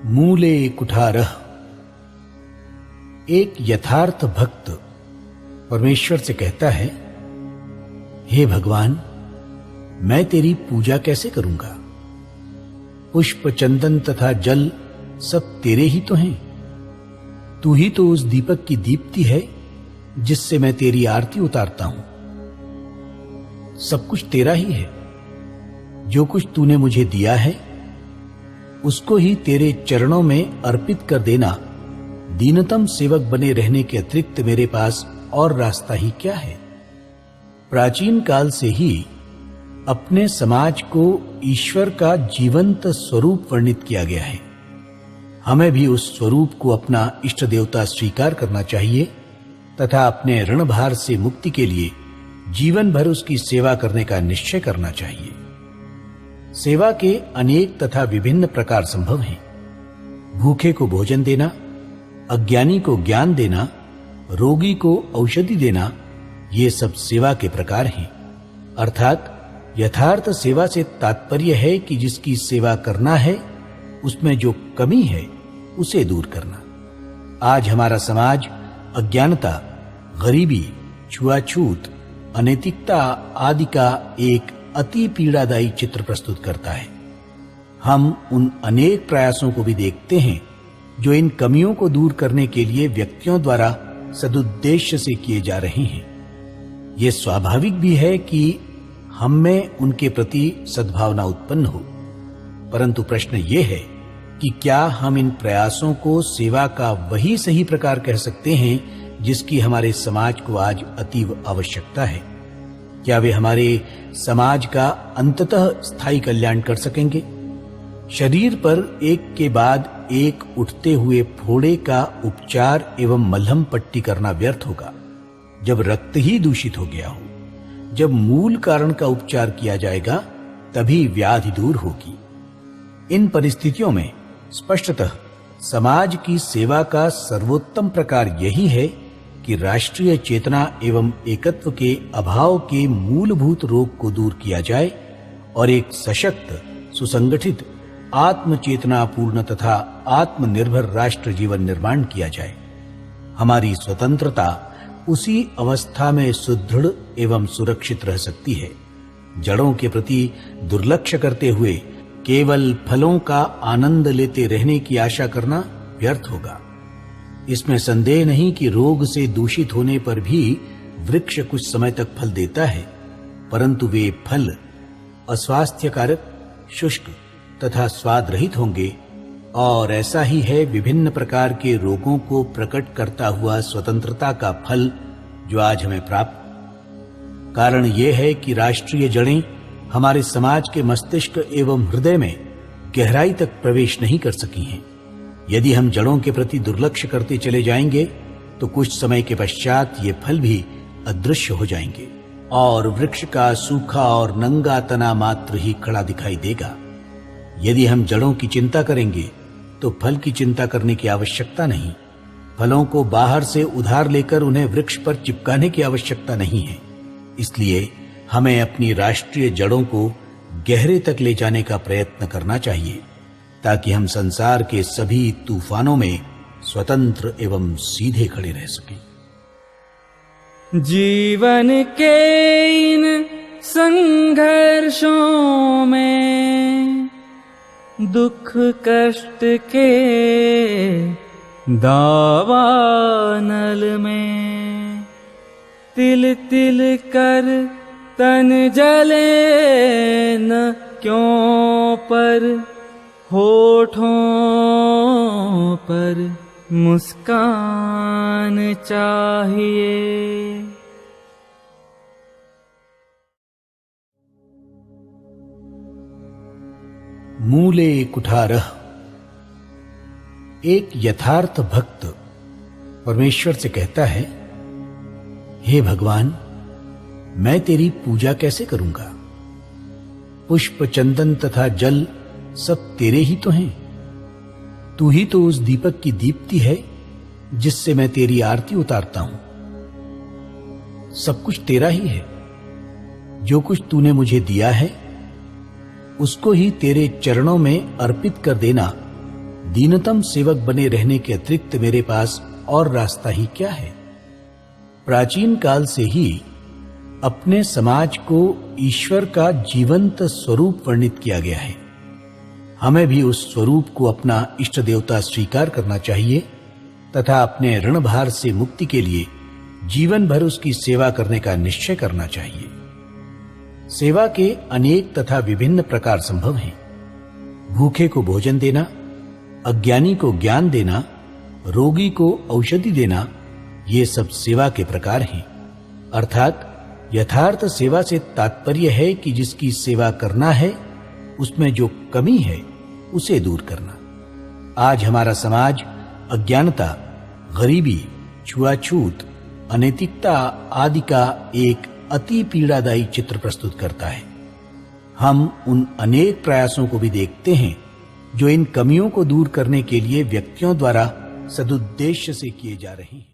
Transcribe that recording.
मूले कुठारः। एक यथार्थ भक्त परमेश्वर से कहता है, हे भगवान, मैं तेरी पूजा कैसे करूंगा? पुष्प, चंदन तथा जल सब तेरे ही तो हैं। तू ही तो उस दीपक की दीप्ति है जिससे मैं तेरी आरती उतारता हूं। सब कुछ तेरा ही है। जो कुछ तूने मुझे दिया है उसको ही तेरे चरणों में अर्पित कर देना। दीनतम सेवक बने रहने के अतिरिक्त मेरे पास और रास्ता ही क्या है? प्राचीन काल से ही अपने समाज को ईश्वर का जीवंत स्वरूप वर्णित किया गया है। हमें भी उस स्वरूप को अपना इष्ट देवता स्वीकार करना चाहिए तथा अपने ऋणभार से मुक्ति के लिए जीवन भर उसकी सेवा करने का निश्चय करना चाहिए। सेवा के अनेक तथा विभिन्न प्रकार संभव हैं। भूखे को भोजन देना, अज्ञानी को ज्ञान देना, रोगी को औषधि देना, ये सब सेवा के प्रकार हैं। अर्थात यथार्थ सेवा से तात्पर्य है कि जिसकी सेवा करना है उसमें जो कमी है उसे दूर करना। आज हमारा समाज अज्ञानता, गरीबी, छुआछूत, अनैतिकता आदि का एक अति पीड़ादायी चित्र प्रस्तुत करता है। हम उन अनेक प्रयासों को भी देखते हैं जो इन कमियों को दूर करने के लिए व्यक्तियों द्वारा सदुद्देश्य से किए जा रहे हैं। यह स्वाभाविक भी है कि हम में उनके प्रति सद्भावना उत्पन्न हो, परंतु प्रश्न यह है कि क्या हम इन प्रयासों को सेवा का वही सही प्रकार कह सकते हैं जिसकी हमारे समाज को आज अतीव आवश्यकता है? क्या वे हमारे समाज का अंततः स्थायी कल्याण कर सकेंगे? शरीर पर एक के बाद एक उठते हुए फोड़े का उपचार एवं मलहम पट्टी करना व्यर्थ होगा जब रक्त ही दूषित हो गया हो। जब मूल कारण का उपचार किया जाएगा तभी व्याधि दूर होगी। इन परिस्थितियों में स्पष्टतः समाज की सेवा का सर्वोत्तम प्रकार यही है कि राष्ट्रीय चेतना एवं एकत्व के अभाव के मूलभूत रोग को दूर किया जाए और एक सशक्त, सुसंगठित, आत्मचेतनापूर्ण तथा आत्मनिर्भर राष्ट्र जीवन निर्माण किया जाए। हमारी स्वतंत्रता उसी अवस्था में सुदृढ़ एवं सुरक्षित रह सकती है। जड़ों के प्रति दुर्लक्ष्य करते हुए केवल फलों का आनंद लेते रहने की आशा करना व्यर्थ होगा। इसमें संदेह नहीं कि रोग से दूषित होने पर भी वृक्ष कुछ समय तक फल देता है, परंतु वे फल अस्वास्थ्यकारक, शुष्क तथा स्वाद रहित होंगे। और ऐसा ही है विभिन्न प्रकार के रोगों को प्रकट करता हुआ स्वतंत्रता का फल जो आज हमें प्राप्त। कारण यह है कि राष्ट्रीय जड़ें हमारे समाज के मस्तिष्क एवं हृदय में गहराई तक प्रवेश नहीं कर सकी हैं। यदि हम जड़ों के प्रति दुर्लक्ष्य करते चले जाएंगे तो कुछ समय के पश्चात ये फल भी अदृश्य हो जाएंगे और वृक्ष का सूखा और नंगा तना मात्र ही खड़ा दिखाई देगा। यदि हम जड़ों की चिंता करेंगे तो फल की चिंता करने की आवश्यकता नहीं। फलों को बाहर से उधार लेकर उन्हें वृक्ष पर चिपकाने की आवश्यकता नहीं है। इसलिए हमें अपनी राष्ट्रीय जड़ों को गहरे तक ले जाने का प्रयत्न करना चाहिए ताकि हम संसार के सभी तूफानों में स्वतंत्र एवं सीधे खड़े रह सकें। जीवन के इन संघर्षों में, दुख कष्ट के दावानल में, तिल तिल कर तन जले न क्यों पर, होठों पर मुस्कान चाहिए। मूले कुठारः। एक यथार्थ भक्त परमेश्वर से कहता है, हे भगवान, मैं तेरी पूजा कैसे करूंगा? पुष्प, चंदन तथा जल सब तेरे ही तो हैं। तू ही तो उस दीपक की दीप्ति है जिससे मैं तेरी आरती उतारता हूं। सब कुछ तेरा ही है। जो कुछ तूने मुझे दिया है उसको ही तेरे चरणों में अर्पित कर देना दीनतम सेवक बने रहने के अतिरिक्त मेरे पास और रास्ता ही क्या है? प्राचीन काल से ही अपने समाज को ईश्वर का जीवंत स्वरूप वर्णित किया गया है। हमें भी उस स्वरूप को अपना इष्ट देवता स्वीकार करना चाहिए तथा अपने ऋण भार से मुक्ति के लिए जीवन भर उसकी सेवा करने का निश्चय करना चाहिए। सेवा के अनेक तथा विभिन्न प्रकार संभव हैं। भूखे को भोजन देना, अज्ञानी को ज्ञान देना, रोगी को औषधि देना, ये सब सेवा के प्रकार हैं। अर्थात यथार्थ सेवा से तात्पर्य है कि जिसकी सेवा करना है उसमें जो कमी है उसे दूर करना। आज हमारा समाज अज्ञानता, गरीबी, छुआछूत, अनैतिकता आदि का एक अति पीड़ादायी चित्र प्रस्तुत करता है। हम उन अनेक प्रयासों को भी देखते हैं जो इन कमियों को दूर करने के लिए व्यक्तियों द्वारा सदुद्देश्य से किए जा रहे हैं।